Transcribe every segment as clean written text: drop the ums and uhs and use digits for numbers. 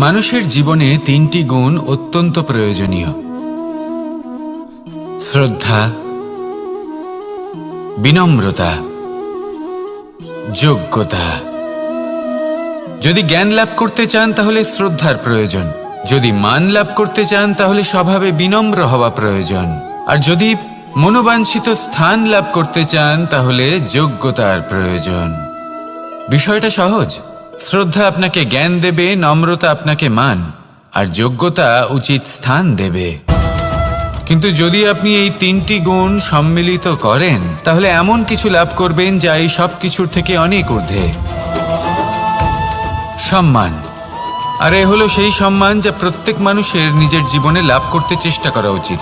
মানুষের জীবনে তিনটি গুণ অত্যন্ত প্রয়োজনীয়: শ্রদ্ধা, বিনম্রতা, যোগ্যতা। যদি জ্ঞান লাভ করতে চান তাহলে শ্রদ্ধার প্রয়োজন, যদি মান লাভ করতে চান তাহলে স্বভাবে বিনম্র হওয়া প্রয়োজন, আর যদি মনোবাঞ্ছিত স্থান লাভ করতে চান তাহলে যোগ্যতার প্রয়োজন। বিষয়টা সহজ। শ্রদ্ধা আপনাকে জ্ঞান দেবে, নম্রতা আপনাকে মান, আর যোগ্যতা উচিত স্থান দেবে। কিন্তু যদি আপনি এই তিনটি গুণ সম্মিলিত করেন তাহলে এমন কিছু লাভ করবেন যা এই সব কিছুর থেকে অনেক ঊর্ধ্বে: সম্মান। আর এ হলো সেই সম্মান যা প্রত্যেক মানুষের নিজের জীবনে লাভ করতে চেষ্টা করা উচিত।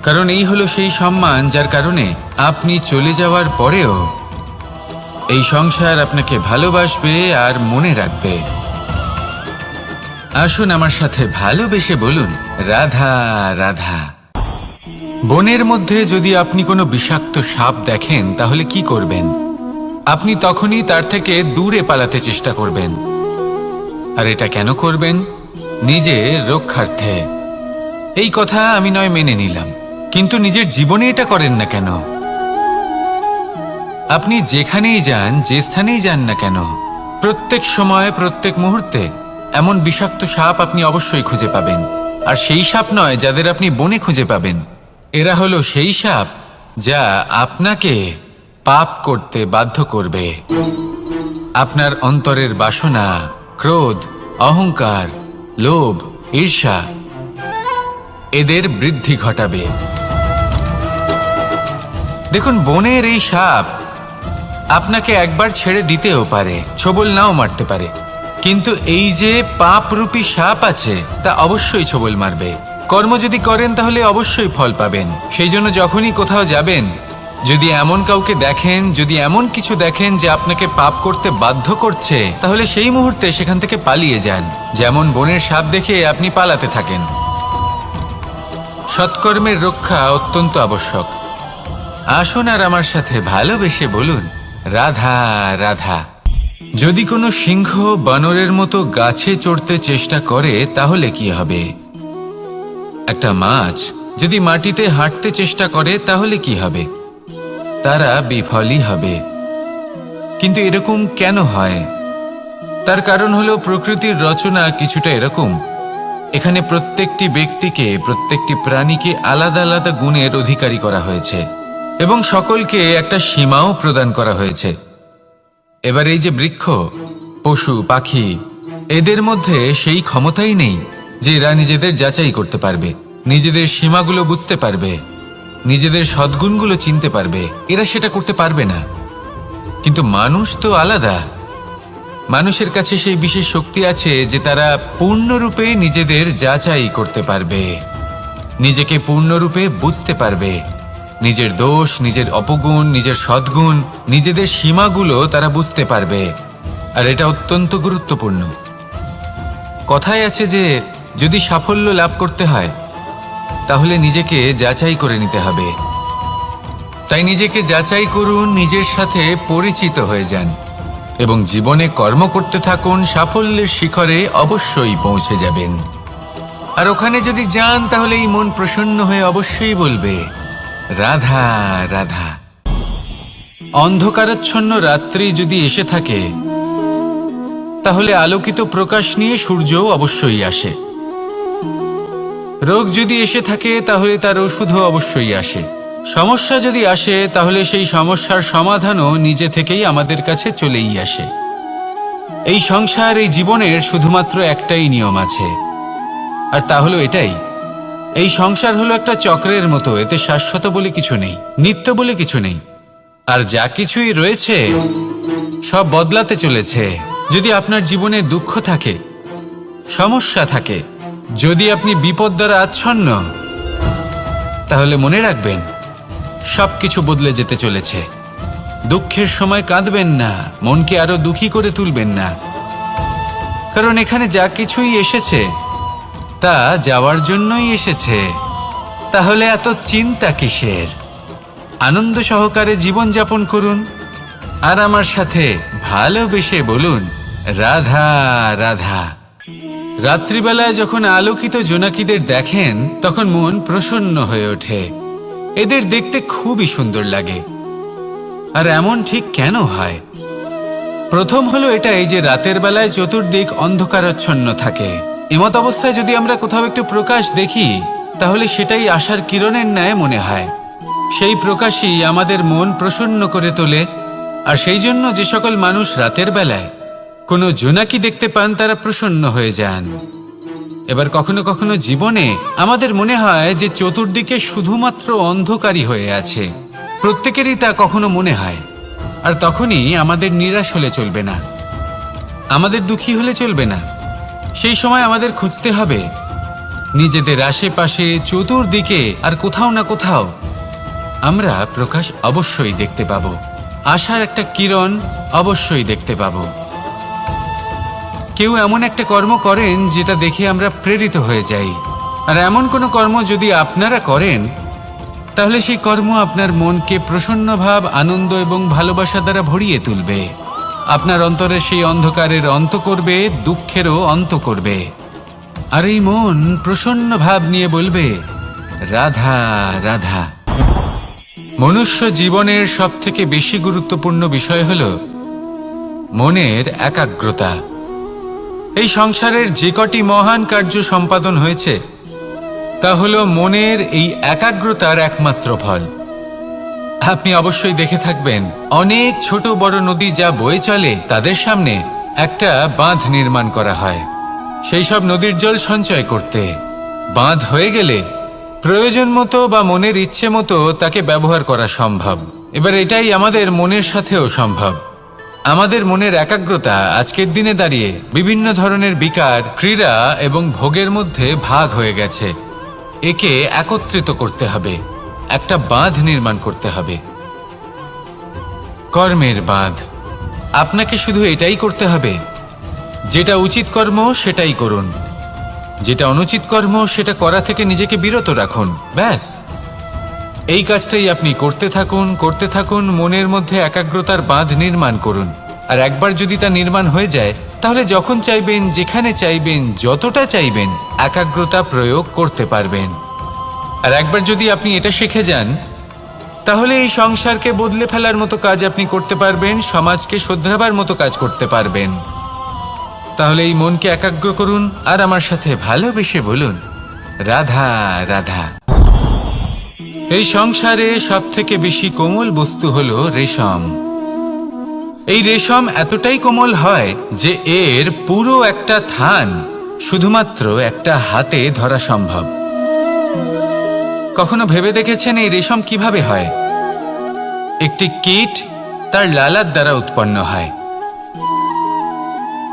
কারণ এই হলো সেই সম্মান যার কারণে আপনি চলে যাওয়ার পরেও এই সংসার আপনাকে ভালোবাসবে আর মনে রাখবে। আসুন আমার সাথে ভালোবেসে বলুন, রাধা রাধা। বনের মধ্যে যদি আপনি কোনো বিষাক্ত সাপ দেখেন তাহলে কি করবেন? আপনি তখনই তার থেকে দূরে পালাতে চেষ্টা করবেন। আর এটা কেন করবেন? নিজের রক্ষার্থে। এই কথা আমি নয় মেনে নিলাম, কিন্তু নিজের জীবনে এটা করেন না কেন? আপনি যেখানেই যান, যে স্থানেই যান না কেন, প্রত্যেক সময় প্রত্যেক মুহূর্তে এমন বিষাক্ত সাপ আপনি অবশ্যই খুঁজে পাবেন। আর সেই সাপ নয় যাদের আপনি বনে খুঁজে পাবেন, এরা হলো সেই সাপ যা আপনাকে পাপ করতে বাধ্য করবে। আপনার অন্তরের বাসনা, ক্রোধ, অহংকার, লোভ, ঈর্ষা এদের বৃদ্ধি ঘটাবে। দেখুন, বনের এই সাপ আপনাকে একবার ছেড়ে দিতেও পারে, ছোবল নাও মারতে পারে, কিন্তু এই যে পাপরূপী সাপ আছে তা অবশ্যই ছোবল মারবে। কর্ম যদি করেন তাহলে অবশ্যই ফল পাবেন। সেই জন্য যখনই কোথাও যাবেন, যদি এমন কাউকে দেখেন, যদি এমন কিছু দেখেন যে আপনাকে পাপ করতে বাধ্য করছে, তাহলে সেই মুহূর্তে সেখান থেকে পালিয়ে যান। যেমন বনের সাপ দেখে আপনি পালাতে থাকেন। সৎকর্মের রক্ষা অত্যন্ত আবশ্যক। আসুন আর আমার সাথে ভালোবেসে বলুন, রাধা রাধা। যদি কোনো সিংহ বানরের মতো গাছে চড়তে চেষ্টা করে তাহলে কি হবে? একটা মাছ যদি মাটিতে হাঁটতে চেষ্টা করে তাহলে কি হবে? তারা বিফলই হবে। কিন্তু এরকম কেন হয়? তার কারণ হলো প্রকৃতির রচনা কিছুটা এরকম। এখানে প্রত্যেকটি ব্যক্তিকে, প্রত্যেকটি প্রাণীকে আলাদা আলাদা গুণের অধিকারী করা হয়েছে এবং সকলকে একটা সীমাও প্রদান করা হয়েছে। এবার এই যে বৃক্ষ, পশু, পাখি, এদের মধ্যে সেই ক্ষমতাই নেই যে এরা নিজেদের যাচাই করতে পারবে, নিজেদের সীমাগুলো বুঝতে পারবে, নিজেদের সদ্গুণগুলো চিনতে পারবে। এরা সেটা করতে পারবে না। কিন্তু মানুষ তো আলাদা। মানুষের কাছে সেই বিশেষ শক্তি আছে যে তারা পূর্ণরূপে নিজেদের যাচাই করতে পারবে, নিজেকে পূর্ণরূপে বুঝতে পারবে, নিজের দোষ, নিজের অপগুণ, নিজের সদ্গুণ, নিজেদের সীমাগুলো তারা বুঝতে পারবে। আর এটা অত্যন্ত গুরুত্বপূর্ণ। কথায় আছে যে যদি সাফল্য লাভ করতে হয় তাহলে নিজেকে যাচাই করে নিতে হবে। তাই নিজেকে যাচাই করুন, নিজের সাথে পরিচিত হয়ে যান এবং জীবনে কর্ম করতে থাকুন। সাফল্যের শিখরে অবশ্যই পৌঁছে যাবেন। আর ওখানে যদি যান তাহলে এই মন প্রসন্ন হয়ে অবশ্যই বলবে, রাধা রাধা। অন্ধকারাচ্ছন্ন রাত্রি যদি এসে থাকে তাহলে আলোকিত প্রকাশ নিয়ে সূর্যও অবশ্যই আসে। রোগ যদি এসে থাকে তাহলে তার ওষুধও অবশ্যই আসে। সমস্যা যদি আসে তাহলে সেই সমস্যার সমাধানও নিজে থেকেই আমাদের কাছে চলেই আসে। এই সংসার, এই জীবনের শুধুমাত্র একটাই নিয়ম আছে, আর তা হলো এটাই: এই সংসার হলো একটা চক্রের মতো। এতে শাশ্বত বলে কিছু নেই, নিত্য বলে কিছু নেই। আর যা কিছুই রয়েছে সব বদলাতে চলেছে। যদি আপনার জীবনে দুঃখ থাকে, সমস্যা থাকে, যদি আপনি বিপদ দ্বারা আচ্ছন্ন, তাহলে মনে রাখবেন সবকিছু বদলে যেতে চলেছে। দুঃখের সময় কাঁদবেন না, মনকে আরো দুঃখী করে তুলবেন না। কারণ এখানে যা কিছুই এসেছে তা যাওয়ার জন্যই এসেছে। তাহলে এত চিন্তা কিসের? আনন্দ সহকারে জীবন যাপন করুন আর আমার সাথে ভালোবেসে বলুন, রাধা রাধা। রাত্রিবেলায় যখন আলোকিত জোনাকিদের দেখেন তখন মন প্রসন্ন হয়ে ওঠে। এদের দেখতে খুবই সুন্দর লাগে। আর এমন ঠিক কেন হয়? প্রথম হলো এটাই যে রাতের বেলায় চতুর্দিক অন্ধকারাচ্ছন্ন থাকে। এমত অবস্থায় যদি আমরা কোথাও একটু প্রকাশ দেখি তাহলে সেটাই আশার কিরণের ন্যায় মনে হয়। সেই প্রকাশই আমাদের মন প্রসন্ন করে তোলে। আর সেই জন্য যে সকল মানুষ রাতের বেলায় কোনো জোনাকি দেখতে পান তারা প্রসন্ন হয়ে যান। এবার কখনো কখনো জীবনে আমাদের মনে হয় যে চতুর্দিকে শুধুমাত্র অন্ধকারই হয়ে আছে। প্রত্যেকেরই তা কখনো মনে হয়। আর তখনই আমাদের নিরাশ হলে চলবে না, আমাদের দুঃখী হলে চলবে না। সেই সময় আমাদের খুঁজতে হবে নিজেদের আশেপাশে চতুর্দিকে, আর কোথাও না কোথাও আমরা প্রকাশ অবশ্যই দেখতে পাবো। আশার একটা কিরণ অবশ্যই দেখতে পাবো। কেউ এমন একটা কর্ম করেন যেটা দেখে আমরা প্রেরিত হয়ে যাই। আর এমন কোনো কর্ম যদি আপনারা করেন তাহলে সেই কর্ম আপনার মনকে প্রসন্ন ভাব, আনন্দ এবং ভালোবাসা দ্বারা ভরিয়ে তুলবে। আপনার অন্তরে সেই অন্ধকারের অন্ত করবে, দুঃখেরও অন্ত করবে। আর এই মন প্রসন্ন ভাব নিয়ে বলবে, রাধা রাধা। মনুষ্য জীবনের সবথেকে বেশি গুরুত্বপূর্ণ বিষয় হল মনের একাগ্রতা। এই সংসারের যে কটি মহান কার্য সম্পাদন হয়েছে তা হল মনের এই একাগ্রতার একমাত্র ফল। আপনি অবশ্যই দেখে থাকবেন অনেক ছোট বড় নদী যা বয়ে চলে তাদের সামনে একটা বাঁধ নির্মাণ করা হয় সেই সব নদীর জল সঞ্চয় করতে। বাঁধ হয়ে গেলে প্রয়োজন মতো বা মনের ইচ্ছে মতো তাকে ব্যবহার করা সম্ভব। এবার এটাই আমাদের মনের সাথেও সম্ভব। আমাদের মনের একাগ্রতা আজকের দিনে দাঁড়িয়ে বিভিন্ন ধরনের বিকার, ক্রীড়া এবং ভোগের মধ্যে ভাগ হয়ে গেছে। একে একত্রিত করতে হবে, একটা বাঁধ নির্মাণ করতে হবে, কর্মের বাঁধ। আপনাকে শুধু এটাই করতে হবে, যেটা উচিত কর্ম সেটাই করুন, যেটা অনুচিত কর্ম সেটা করা থেকে নিজেকে বিরত রাখুন। ব্যাস, এই কাজটাই আপনি করতে থাকুন, করতে থাকুন। মনের মধ্যে একাগ্রতার বাঁধ নির্মাণ করুন। আর একবার যদি তা নির্মাণ হয়ে যায় তাহলে যখন চাইবেন, যেখানে চাইবেন, যতটা চাইবেন একাগ্রতা প্রয়োগ করতে পারবেন। আর একবার যদি আপনি এটা শিখে যান তাহলে এই সংসারকে বদলে ফেলার মতো কাজ আপনি করতে পারবেন, সমাজকে শোধরাবার মতো কাজ করতে পারবেন। তাহলে এই মনকে একাগ্র করুন আর আমার সাথে ভালোবেসে বলুন, রাধা রাধা। এই সংসারে সবথেকে বেশি কোমল বস্তু হলো রেশম। এই রেশম এতটাই কোমল হয় যে এর পুরো একটা থান শুধুমাত্র একটা হাতে ধরা সম্ভব। কখনো ভেবে দেখেছেন এই রেশম কিভাবে হয়? একটি কীট তার লালার দ্বারা উৎপন্ন হয়।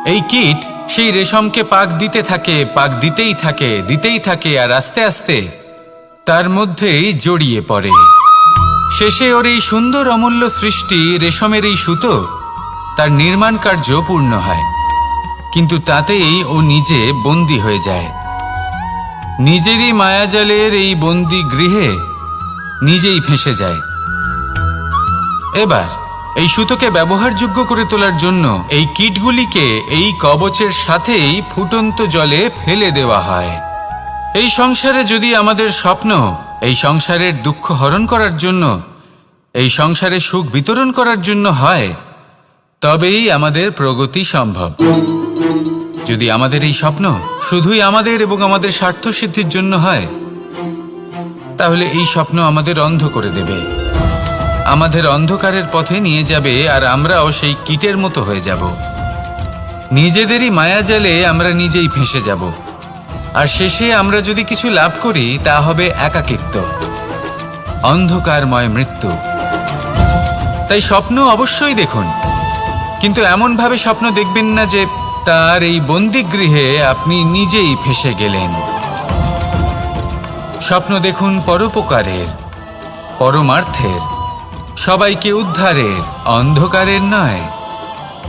এই কীট সেই রেশমকে পাক দিতে থাকে, পাক দিতেই থাকে, দিতেই থাকে, আর আস্তে আস্তে তার মধ্যেই জড়িয়ে পড়ে। শেষে ওর এই সুন্দর অমূল্য সৃষ্টি রেশমের এই সুতো তার নির্মাণ কার্য পূর্ণ হয়। কিন্তু তাতেই ও নিজে বন্দী হয়ে যায়। নিজেরই মায়াজালের এই বন্দী গৃহে নিজেই ফেঁসে যায়। এবার এই সুতোকে ব্যবহারযোগ্য করে তোলার জন্য এই কীটগুলিকে এই কবচের সাথেই ফুটন্ত জলে ফেলে দেওয়া হয়। এই সংসারে যদি আমাদের স্বপ্ন এই সংসারের দুঃখ হরণ করার জন্য, এই সংসারে সুখ বিতরণ করার জন্য হয়, তবেই আমাদের প্রগতি সম্ভব। যদি আমাদের এই স্বপ্ন শুধুই আমাদের এবং আমাদের স্বার্থ সিদ্ধির জন্য হয় তাহলে এই স্বপ্ন আমাদের অন্ধ করে দেবে, আমাদের অন্ধকারের পথে নিয়ে যাবে, আর আমরাও সেই কীটের মতো হয়ে যাব। নিজেদেরই মায়াজালে আমরা নিজেই ফেঁসে যাব। আর শেষে আমরা যদি কিছু লাভ করি তা হবে একাকিত্ব, অন্ধকারময় মৃত্যু। তাই স্বপ্ন অবশ্যই দেখুন, কিন্তু এমনভাবে স্বপ্ন দেখবেন না যে তার এই বন্দিগৃহে আপনি নিজেই ফেঁসে গেলেন। স্বপ্ন দেখুন পরোপকারের, পরমার্থের, সবাইকে উদ্ধারের, অন্ধকারের নয়।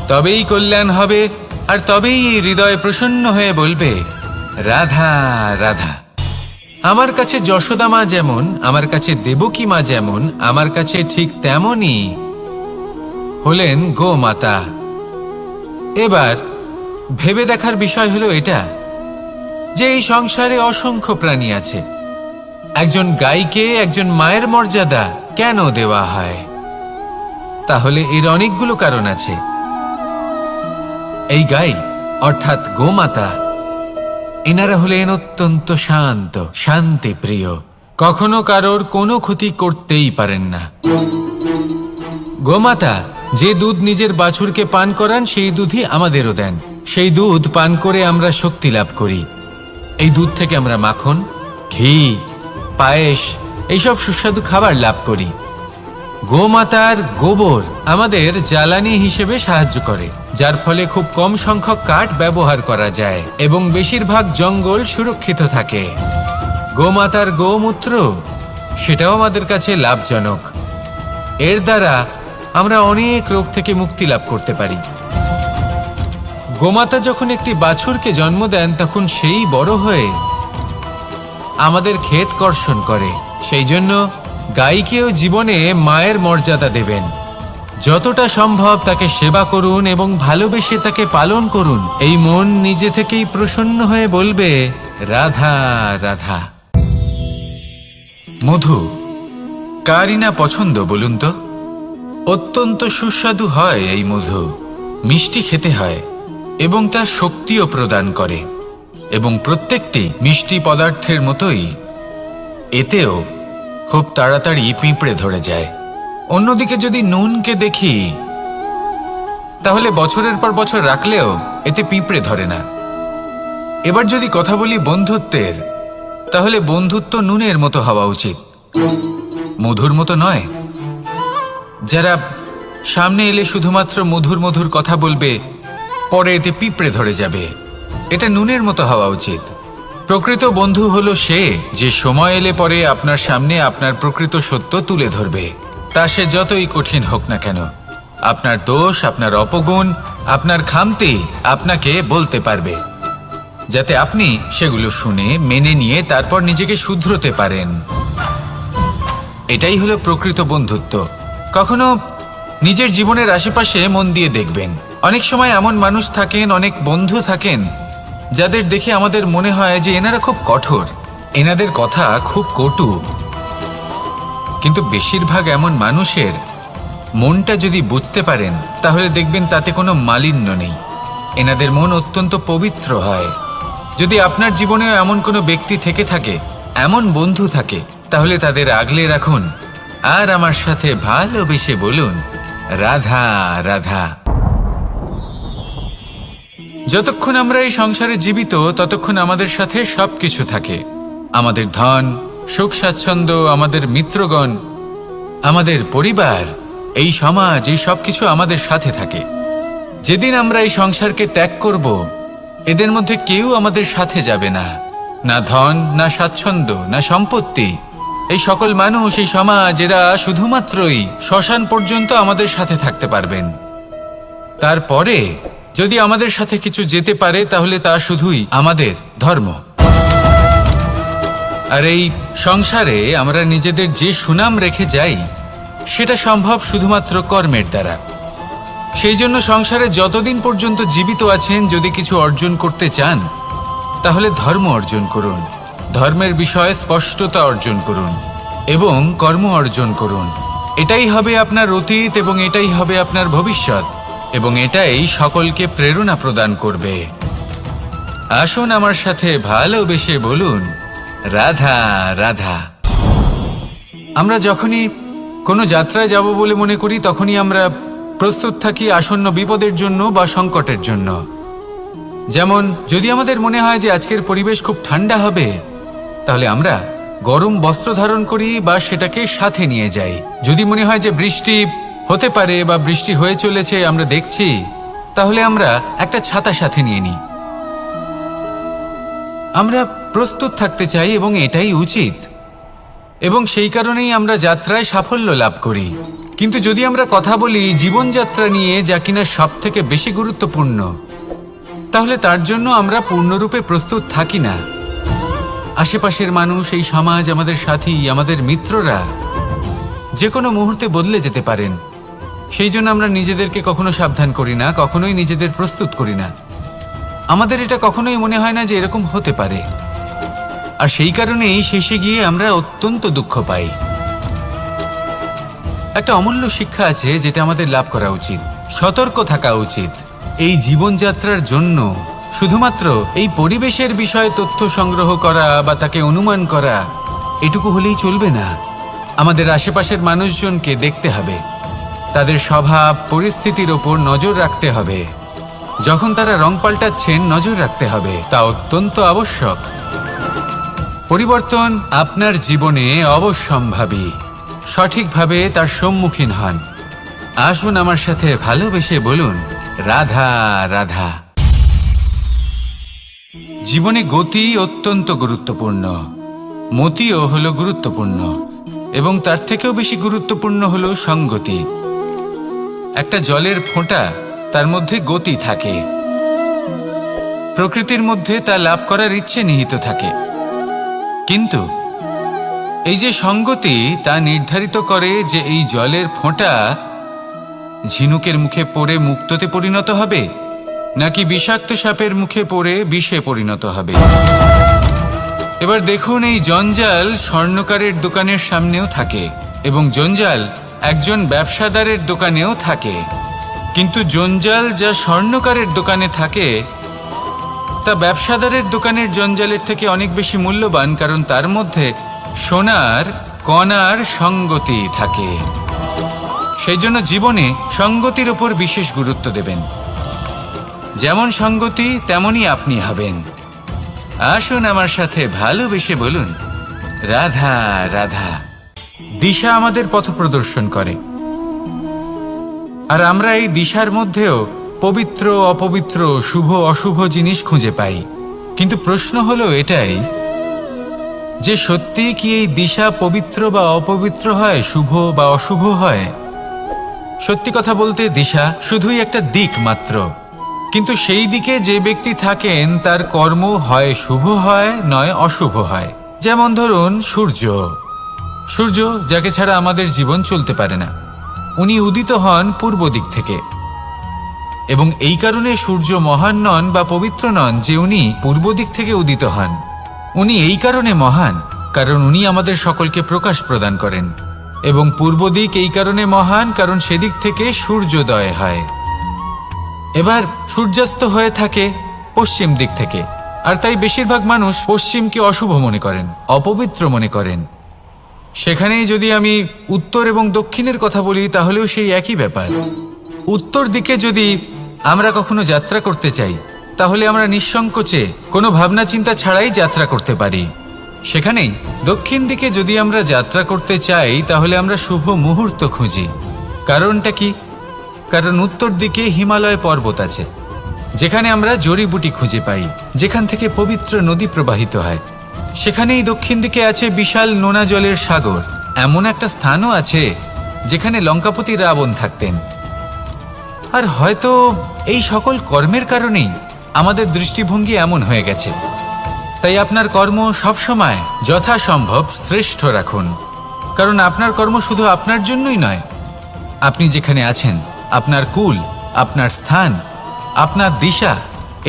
তবেই কল্যাণ হবে, আর তবেই এই হৃদয় প্রসন্ন হয়ে বলবে, রাধা রাধা। আমার কাছে যশোদা মা যেমন, আমার কাছে দেবকী মা যেমন, আমার কাছে ঠিক তেমনই হলেন গোমাতা। এবার ভেবে দেখার বিষয় হলো এটা যে এই সংসারে অসংখ্য প্রাণী আছে, একজন গাইকে একজন মায়ের মর্যাদা কেন দেওয়া হয়? তাহলে এর অনেকগুলো কারণ আছে। এই গাই অর্থাৎ গোমাতা, এনারা হলেন অত্যন্ত শান্ত, শান্তিপ্রিয়, কখনো কারোর কোনো ক্ষতি করতেই পারেন না। গোমাতা যে দুধ নিজের বাছুরকে পান করান সেই দুধই আমাদেরও দেন। সেই দুধ পান করে আমরা শক্তি লাভ করি। এই দুধ থেকে আমরা মাখন, ঘি, পায়েস এইসব সুস্বাদু খাবার লাভ করি। গোমাতার গোবর আমাদের জ্বালানি হিসেবে সাহায্য করে, যার ফলে খুব কম সংখ্যক কাঠ ব্যবহার করা যায় এবং বেশিরভাগ জঙ্গল সুরক্ষিত থাকে। গোমাতার গোমূত্র সেটাও আমাদের কাছে লাভজনক। এর দ্বারা আমরা অনেক রোগ থেকে মুক্তি লাভ করতে পারি। গোমাতা যখন একটি বাছুরকে জন্ম দেন তখন সেই বড় হয়ে আমাদের ক্ষেত কর্ষণ করে। সেই জন্য গাইকেও জীবনে মায়ের মর্যাদা দেবেন। যতটা সম্ভব তাকে সেবা করুন এবং ভালোবেসে তাকে পালন করুন। এই মন নিজে থেকেই প্রসন্ন হয়ে বলবে, রাধা রাধা। মধু কারই না পছন্দ বলুন তো? অত্যন্ত সুস্বাদু হয় এই মধু, মিষ্টি খেতে হয় এবং তা শক্তিও প্রদান করে। এবং প্রত্যেকটি মিষ্টি পদার্থের মতোই এতেও খুব তাড়াতাড়ি পিঁপড়ে ধরে যায়। অন্যদিকে যদি নুনকে দেখি, তাহলে বছরের পর বছর রাখলেও এতে পিঁপড়ে ধরে না। এবার যদি কথা বলি বন্ধুত্বের, তাহলে বন্ধুত্ব নুনের মতো হওয়া উচিত, মধুর মতো নয়। যারা সামনে এলে শুধুমাত্র মধুর মধুর কথা বলবে, পরে এতে পিঁপড়ে ধরে যাবে, এটা নুনের মতো হওয়া উচিত। প্রকৃত বন্ধু হলো সে যে সময় এলে পরে আপনার সামনে আপনার প্রকৃত সত্য তুলে ধরবে, তা সে যতই কঠিন হোক না কেন। আপনার দোষ, আপনার অপগুণ, আপনার খামতি আপনাকে বলতে পারবে, যাতে আপনি সেগুলো শুনে মেনে নিয়ে তারপর নিজেকে শুধরোতে পারেন। এটাই হলো প্রকৃত বন্ধুত্ব। কখনো নিজের জীবনের আশেপাশে মন দিয়ে দেখবেন, অনেক সময় এমন মানুষ থাকেন, অনেক বন্ধু থাকেন, যাদের দেখে আমাদের মনে হয় যে এনারা খুব কঠোর, এনাদের কথা খুব কটু। কিন্তু বেশিরভাগ এমন মানুষের মনটা যদি বুঝতে পারেন, তাহলে দেখবেন তাতে কোনো মালিন্য নেই। এনাদের মন অত্যন্ত পবিত্র হয়। যদি আপনার জীবনেও এমন কোনো ব্যক্তি থেকে থাকে, এমন বন্ধু থাকে, তাহলে তাদের আগলে রাখুন আর আমার সাথে ভালোবেসে বলুন, রাধা রাধা। যতক্ষণ আমরা এই সংসারে জীবিত, ততক্ষণ আমাদের সাথে সবকিছু থাকে। আমাদের ধন, সুখ স্বাচ্ছন্দ্য, আমাদের মিত্রগণ, আমাদের পরিবার, এই সমাজ, এই সবকিছু আমাদের সাথে থাকে। যেদিন আমরা এই সংসারকে ত্যাগ করব, এদের মধ্যে কেউ আমাদের সাথে যাবে না। না ধন, না স্বাচ্ছন্দ্য, না সম্পত্তি। এই সকল মানুষ, এই সমাজ, এরা শুধুমাত্রই শ্মশান পর্যন্ত আমাদের সাথে থাকতে পারবেন। তারপরে যদি আমাদের সাথে কিছু যেতে পারে, তাহলে তা শুধুই আমাদের ধর্ম। আর এই সংসারে আমরা নিজেদের যে সুনাম রেখে যাই, সেটা সম্ভব শুধুমাত্র কর্মের দ্বারা। সেই জন্য সংসারে যতদিন পর্যন্ত জীবিত আছেন, যদি কিছু অর্জন করতে চান, তাহলে ধর্ম অর্জন করুন, ধর্মের বিষয়ে স্পষ্টতা অর্জন করুন এবং কর্ম অর্জন করুন। এটাই হবে আপনার অতীত এবং এটাই হবে আপনার ভবিষ্যৎ, এবং এটাই সকলকে প্রেরণা প্রদান করবে। আসুন আমার সাথে ভালোবেসে বলুন, রাধা রাধা। আমরা যখনই কোনো যাত্রায় যাব বলে মনে করি, তখনই আমরা প্রস্তুত থাকি আসন্ন বিপদের জন্য বা সংকটের জন্য। যেমন যদি আমাদের মনে হয় যে আজকের পরিবেশ খুব ঠান্ডা হবে, তাহলে আমরা গরম বস্ত্র ধারণ করি বা সেটাকে সাথে নিয়ে যাই। যদি মনে হয় যে বৃষ্টি হতে পারে বা বৃষ্টি হয়ে চলেছে, আমরা দেখছি, তাহলে আমরা একটা ছাতা সাথে নিয়ে নিই। আমরা প্রস্তুত থাকতে চাই এবং এটাই উচিত, এবং সেই কারণেই আমরা যাত্রায় সাফল্য লাভ করি। কিন্তু যদি আমরা কথা বলি জীবনযাত্রা নিয়ে, যা কিনা সব থেকে বেশি গুরুত্বপূর্ণ, তাহলে তার জন্য আমরা পূর্ণরূপে প্রস্তুত থাকি না। আশেপাশের মানুষ, এই সমাজ, আমাদের সাথী, আমাদের মিত্ররা যে কোনো মুহূর্তে বদলে যেতে পারেন। সেই জন্য আমরা নিজেদেরকে কখনো সাবধান করি না, কখনোই নিজেদের প্রস্তুত করি না। আমাদের এটা কখনোই মনে হয় না যে এরকম হতে পারে, আর সেই কারণেই শেষে গিয়ে আমরা অত্যন্ত দুঃখ পাই। একটা অমূল্য শিক্ষা আছে যেটা আমাদের লাভ করা উচিত, সতর্ক থাকা উচিত। এই জীবনযাত্রার জন্য শুধুমাত্র এই পরিবেশের বিষয়ে তথ্য সংগ্রহ করা বা তাকে অনুমান করা এটুকু হলেই চলবে না। আমাদের আশেপাশের মানুষজনকে দেখতে হবে, তাদের স্বভাব পরিস্থিতির ওপর নজর রাখতে হবে। যখন তারা রং পাল্টাচ্ছেন নজর রাখতে হবে, তা অত্যন্ত আবশ্যক। পরিবর্তন আপনার জীবনে অবশ্যম্ভাবী, সঠিকভাবে তার সম্মুখীন হন। আসুন আমার সাথে ভালোবেসে বলুন, রাধা রাধা। জীবনে গতি অত্যন্ত গুরুত্বপূর্ণ, মতিও হলো গুরুত্বপূর্ণ, এবং তার থেকেও বেশি গুরুত্বপূর্ণ হলো সঙ্গতি। একটা জলের ফোঁটা, তার মধ্যে গতি থাকে, প্রকৃতির মধ্যে তা লাভ করার ইচ্ছে নিহিত থাকে। কিন্তু এই যে সঙ্গতি, তা নির্ধারিত করে যে এই জলের ফোঁটা ঝিনুকের মুখে পড়ে মুক্তোতে পরিণত হবে, নাকি বিষাক্ত সাপের মুখে পড়ে বিষে পরিণত হবে। এবার দেখুন, এই জঞ্জাল স্বর্ণকারের দোকানের সামনেও থাকে, এবং জঞ্জাল একজন ব্যবসাদারের দোকানেও থাকে। কিন্তু জঞ্জাল যা স্বর্ণকারের দোকানে থাকে তা ব্যবসাদারের দোকানের জঞ্জালের থেকে অনেক বেশি মূল্যবান, কারণ তার মধ্যে সোনার কণার সঙ্গতি থাকে। সেই জন্য জীবনে সঙ্গতির উপর বিশেষ গুরুত্ব দেবেন। যেমন সঙ্গতি তেমনই আপনি হবেন। আসুন আমার সাথে ভালোবেসে বলুন, রাধা রাধা। দিশা আমাদের পথ প্রদর্শন করে, আর আমরা এই দিশার মধ্যেও পবিত্র অপবিত্র, শুভ অশুভ জিনিস খুঁজে পাই। কিন্তু প্রশ্ন হলো এটাই যে সত্যি কি এই দিশা পবিত্র বা অপবিত্র হয়, শুভ বা অশুভ হয়? সত্যি কথা বলতে দিশা শুধুই একটা দিক মাত্র, কিন্তু সেই দিকে যে ব্যক্তি থাকেন তার কর্ম হয় শুভ হয়, নয় অশুভ হয়। যেমন ধরুন সূর্য, সূর্য যাকে ছাড়া আমাদের জীবন চলতে পারে না, উনি উদিত হন পূর্ব দিক থেকে, এবং এই কারণে সূর্য মহান নন বা পবিত্র নন যে উনি পূর্ব দিক থেকে উদিত হন। উনি এই কারণে মহান কারণ উনি আমাদের সকলকে প্রকাশ প্রদান করেন, এবং পূর্ব দিক এই কারণে মহান কারণ সেদিক থেকে সূর্যোদয় হয়। এবার সূর্যাস্ত হয়ে থাকে পশ্চিম দিক থেকে, আর তাই বেশিরভাগ মানুষ পশ্চিমকে অশুভ মনে করেন, অপবিত্র মনে করেন। সেখানেই যদি আমি উত্তর এবং দক্ষিণের কথা বলি, তাহলেও সেই একই ব্যাপার। উত্তর দিকে যদি আমরা কখনো যাত্রা করতে চাই, তাহলে আমরা নিঃসংকোচে কোনো ভাবনা চিন্তা ছাড়াই যাত্রা করতে পারি। সেখানেই দক্ষিণ দিকে যদি আমরা যাত্রা করতে চাই, তাহলে আমরা শুভ মুহূর্ত খুঁজি। কারণটা কি? কারণ উত্তর দিকে হিমালয় পর্বত আছে, যেখানে আমরা জড়িবুটি খুঁজে পাই, যেখান থেকে পবিত্র নদী প্রবাহিত হয়। সেখানেই দক্ষিণ দিকে আছে বিশাল নোনা জলের সাগর। এমন একটা স্থানও আছে যেখানে লঙ্কাপতি রাবণ থাকতেন। আর হয়তো এই সকল কর্মের কারণেই আমাদের দৃষ্টিভঙ্গি এমন হয়ে গেছে। তাই আপনার কর্ম সবসময় যথাসম্ভব শ্রেষ্ঠ রাখুন, কারণ আপনার কর্ম শুধু আপনার জন্যই নয়। আপনি যেখানে আছেন, আপনার কুল, আপনার স্থান, আপনার দিশা,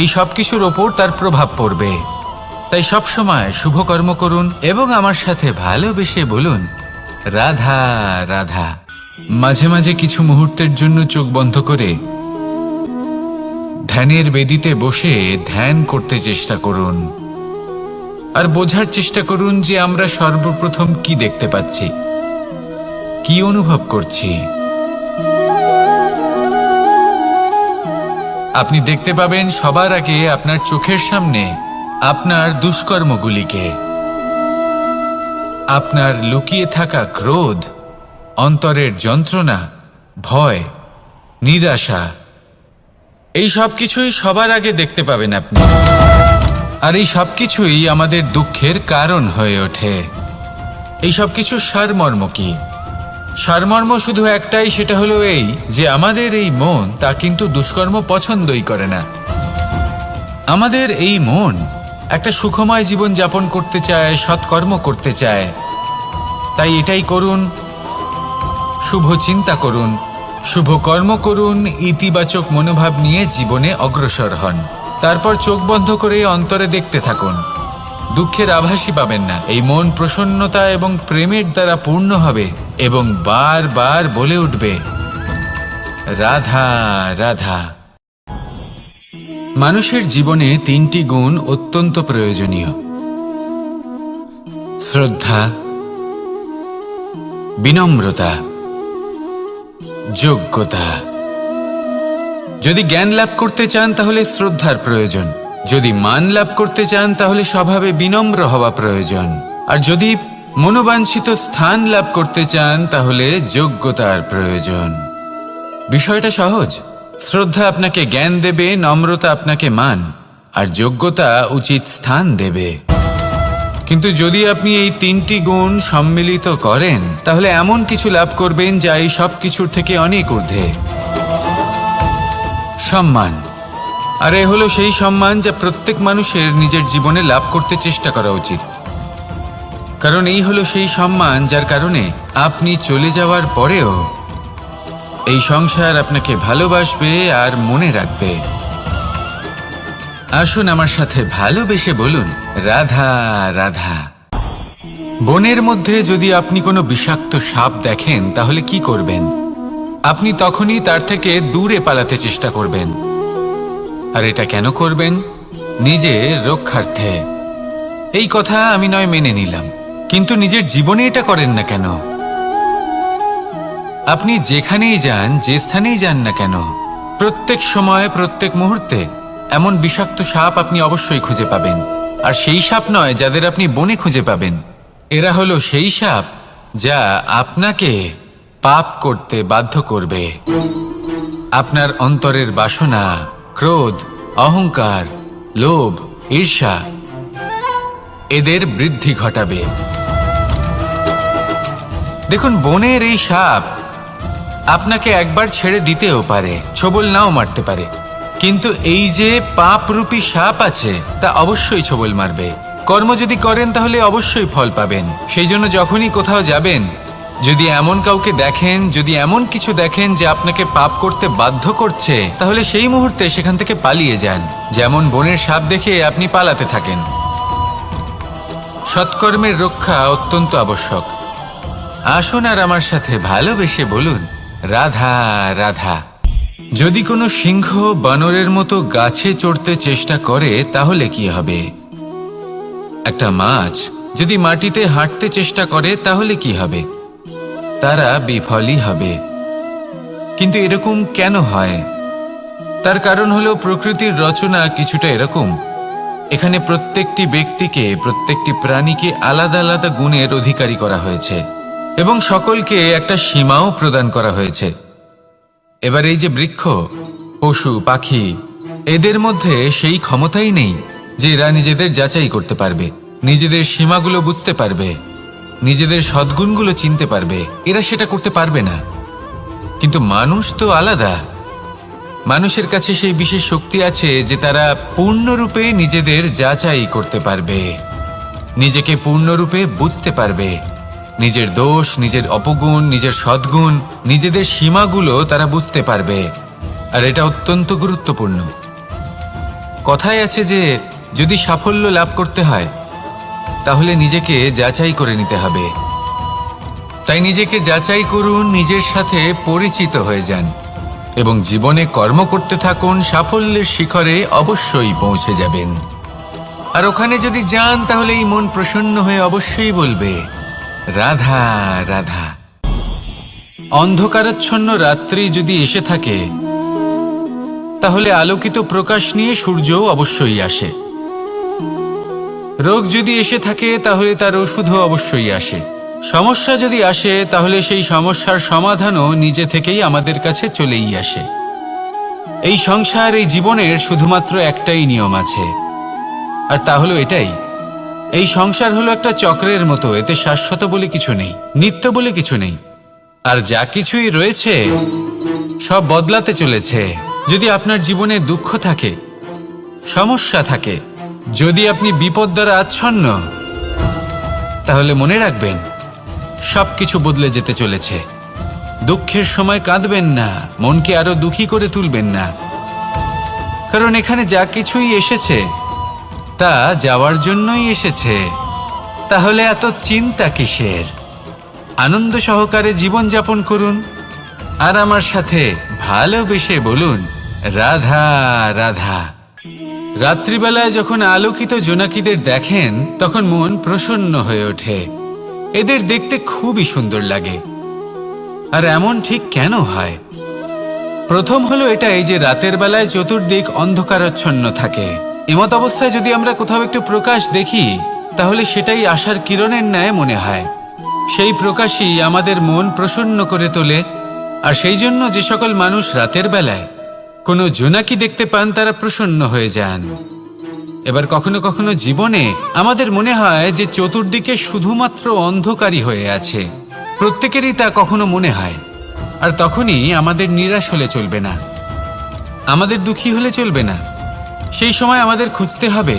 এই সব কিছুর ওপর তার প্রভাব পড়বে। তাই সবসময় শুভ কর্ম করুন এবং আমার সাথে ভালোবেসে বলুন, রাধা রাধা। মাঝে মাঝে কিছু মুহূর্তের জন্য চোখ বন্ধ করে ধ্যানের বেদিতে বসে ধ্যান করতে চেষ্টা করুন, আর বোঝার চেষ্টা করুন যে আমরা সর্বপ্রথম কি দেখতে পাচ্ছি, কি অনুভব করছি। আপনি দেখতে পাবেন সবার আগে আপনার চোখের সামনে আপনার দুষ্কর্মগুলিকে, আপনার লুকিয়ে থাকা ক্রোধ, অন্তরের যন্ত্রণা, ভয়, নিরাশা, এই সব কিছুই সবার আগে দেখতে পাবেন আপনি। আর এই সব কিছুই আমাদের দুঃখের কারণ হয়ে ওঠে। এই সব কিছু সারমর্ম কি? সারমর্ম শুধু একটাই, সেটা হলো এই যে আমাদের এই মন তা কিন্তু দুষ্কর্ম পছন্দই করে না। আমাদের এই মন একটা সুখময় জীবন যাপন করতে চায়, সৎকর্ম করতে চায়। তাই এটাই করুন, শুভ চিন্তা করুন, শুভ কর্ম করুন, ইতিবাচক মনোভাব নিয়ে জীবনে অগ্রসর হন। তারপর চোখ বন্ধ করে অন্তরে দেখতে থাকুন। দুঃখের আভাসই পাবেন না। এই মন প্রসন্নতা এবং প্রেমের দ্বারা পূর্ণ হবে এবং বারবার বলে উঠবে, রাধা রাধা। মানুষের জীবনে 3টি গুণ অত্যন্ত প্রয়োজনীয়: শ্রদ্ধা, বিনম্রতা, যোগ্যতা। যদি জ্ঞান লাভ করতে চান তাহলে শ্রদ্ধার প্রয়োজন, যদি মান লাভ করতে চান তাহলে স্বভাবে বিনম্র হওয়া প্রয়োজন, আর যদি মনোবাঞ্ছিত স্থান লাভ করতে চান তাহলে যোগ্যতার প্রয়োজন। বিষয়টা সহজ। শ্রদ্ধা আপনাকে জ্ঞান দেবে, নম্রতা আপনাকে মান, আর যোগ্যতা উচিত স্থান দেবে। কিন্তু যদি আপনি এই 3টি গুণ সম্মিলিত করেন তাহলে এমন কিছু লাভ করবেন যা এই সব কিছুর থেকে অনেক ঊর্ধ্বে। সম্মান। আর এ হলো সেই সম্মান যা প্রত্যেক মানুষের নিজের জীবনে লাভ করতে চেষ্টা করা উচিত, কারণ এই হলো সেই সম্মান যার কারণে আপনি চলে যাওয়ার পরেও এই সংসার আপনাকে ভালোবাসবে আর মনে রাখবে। আসুন আমার সাথে ভালোবেসে বলুন, রাধা রাধা। বনের মধ্যে যদি আপনি কোনো বিষাক্ত সাপ দেখেন তাহলে কি করবেন? আপনি তখনই তার থেকে দূরে পালাতে চেষ্টা করবেন। আর এটা কেন করবেন? নিজের রক্ষার্থে। এই কথা আমি নয় মেনে নিলাম, কিন্তু নিজের জীবনে এটা করেন না কেন? আপনি যেখানেই যান, যে স্থানেই যান না কেন, প্রত্যেক সময় প্রত্যেক মুহূর্তে এমন বিষাক্ত সাপ আপনি অবশ্যই খুঁজে পাবেন। আর সেই সাপ নয় যাদের আপনি বনে খুঁজে পাবেন, এরা হলো সেই সাপ যা আপনাকে পাপ করতে বাধ্য করবে। আপনার অন্তরের বাসনা, ক্রোধ, অহংকার, লোভ, ঈর্ষা এদের বৃদ্ধি ঘটাবে। দেখুন, বনের এই সাপ আপনাকে একবার ছেড়ে দিতেও পারে, ছোবল নাও মারতে পারে, কিন্তু এই যে পাপরূপী সাপ আছে তা অবশ্যই ছোবল মারবে। কর্ম যদি করেন তাহলে অবশ্যই ফল পাবেন। সেই জন্য যখনই কোথাও যাবেন, যদি এমন কাউকে দেখেন, যদি এমন কিছু দেখেন যে আপনাকে পাপ করতে বাধ্য করছে, তাহলে সেই মুহূর্তে সেখান থেকে পালিয়ে যান। যেমন বনের সাপ দেখে আপনি পালাতে থাকেন। সৎকর্মের রক্ষা অত্যন্ত আবশ্যক। আসুন আর আমার সাথে ভালোবেসে বলুন, রাধা রাধা। যদি কোনো সিংহ বানরের মতো গাছে চড়তে চেষ্টা করে তাহলে কি হবে? একটা মাছ যদি মাটিতে হাঁটতে চেষ্টা করে তাহলে কি হবে? তারা বিফলই হবে। কিন্তু এরকম কেন হয়? তার কারণ হলো প্রকৃতির রচনা কিছুটা এরকম। এখানে প্রত্যেকটি ব্যক্তিকে, প্রত্যেকটি প্রাণীকে আলাদা আলাদা গুণের অধিকারী করা হয়েছে এবং সকলকে একটা সীমাও প্রদান করা হয়েছে। এবার এই যে বৃক্ষ, পশু, পাখি, এদের মধ্যে সেই ক্ষমতাই নেই যে এরা নিজেদের যাচাই করতে পারবে, নিজেদের সীমাগুলো বুঝতে পারবে, নিজেদের সদ্গুণগুলো চিনতে পারবে। এরা সেটা করতে পারবে না। কিন্তু মানুষ তো আলাদা। মানুষের কাছে সেই বিশেষ শক্তি আছে যে তারা পূর্ণরূপে নিজেদের যাচাই করতে পারবে, নিজেকে পূর্ণরূপে বুঝতে পারবে, নিজের দোষ, নিজের অপগুণ, নিজের সদ্গুণ, নিজেদের সীমাগুলো তারা বুঝতে পারবে। আর এটা অত্যন্ত গুরুত্বপূর্ণ। কথায় আছে যে যদি সাফল্য লাভ করতে হয় তাহলে নিজেকে যাচাই করে নিতে হবে। তাই নিজেকে যাচাই করুন, নিজের সাথে পরিচিত হয়ে যান এবং জীবনে কর্ম করতে থাকুন। সাফল্যের শিখরে অবশ্যই পৌঁছে যাবেন। আর ওখানে যদি যান তাহলে এই মন প্রসন্ন হয়ে অবশ্যই বলবে, রাধা রাধা। অন্ধকারাচ্ছন্ন রাত্রি যদি এসে থাকে তাহলে আলোকিত প্রকাশ নিয়ে সূর্যও অবশ্যই আসে। রোগ যদি এসে থাকে তাহলে তার ওষুধও অবশ্যই আসে। সমস্যা যদি আসে তাহলে সেই সমস্যার সমাধানও নিজে থেকেই আমাদের কাছে চলেই আসে। এই সংসার, এই জীবনের শুধুমাত্র একটাই নিয়ম আছে, আর তা হলো এটাই, এই সংসার হলো একটা চক্রের মতো। এতে শাশ্বত বলে কিছু নেই, নিত্য বলে কিছু নেই। আর যা কিছুই রয়েছে সব বদলাতে চলেছে। যদি আপনার জীবনে দুঃখ থাকে, সমস্যা থাকে, যদি আপনি বিপদ দ্বারা আচ্ছন্ন, তাহলে মনে রাখবেন সবকিছু বদলে যেতে চলেছে। দুঃখের সময় কাঁদবেন না, মনকে আরো দুঃখী করে তুলবেন না, কারণ এখানে যা কিছুই এসেছে তা যাওয়ার জন্যই এসেছে। তাহলে এত চিন্তা কিসের? আনন্দ সহকারে জীবন যাপন করুন আর আমার সাথে ভালোবেসে বলুন রাধা রাধা। রাত্রিবেলায় যখন আলোকিত জোনাকিদের দেখেন তখন মন প্রসন্ন হয়ে ওঠে। এদের দেখতে খুবই সুন্দর লাগে। আর এমন ঠিক কেন হয়? প্রথম হলো এটাই যে রাতের বেলায় চতুর্দিক অন্ধকারাচ্ছন্ন থাকে। এমত অবস্থায় যদি আমরা কোথাও একটু প্রকাশ দেখি তাহলে সেটাই আশার কিরণের ন্যায় মনে হয়। সেই প্রকাশই আমাদের মন প্রসন্ন করে তোলে। আর সেই জন্য যে সকল মানুষ রাতের বেলায় কোনো জোনাকি দেখতে পান তারা প্রসন্ন হয়ে যান। এবার কখনো কখনো জীবনে আমাদের মনে হয় যে চতুর্দিকে শুধুমাত্র অন্ধকারই হয়ে আছে। প্রত্যেকেরই তা কখনো মনে হয়। আর তখনই আমাদের নিরাশ হলে চলবে না, আমাদের দুঃখী হলে চলবে না। সেই সময় আমাদের খুঁজতে হবে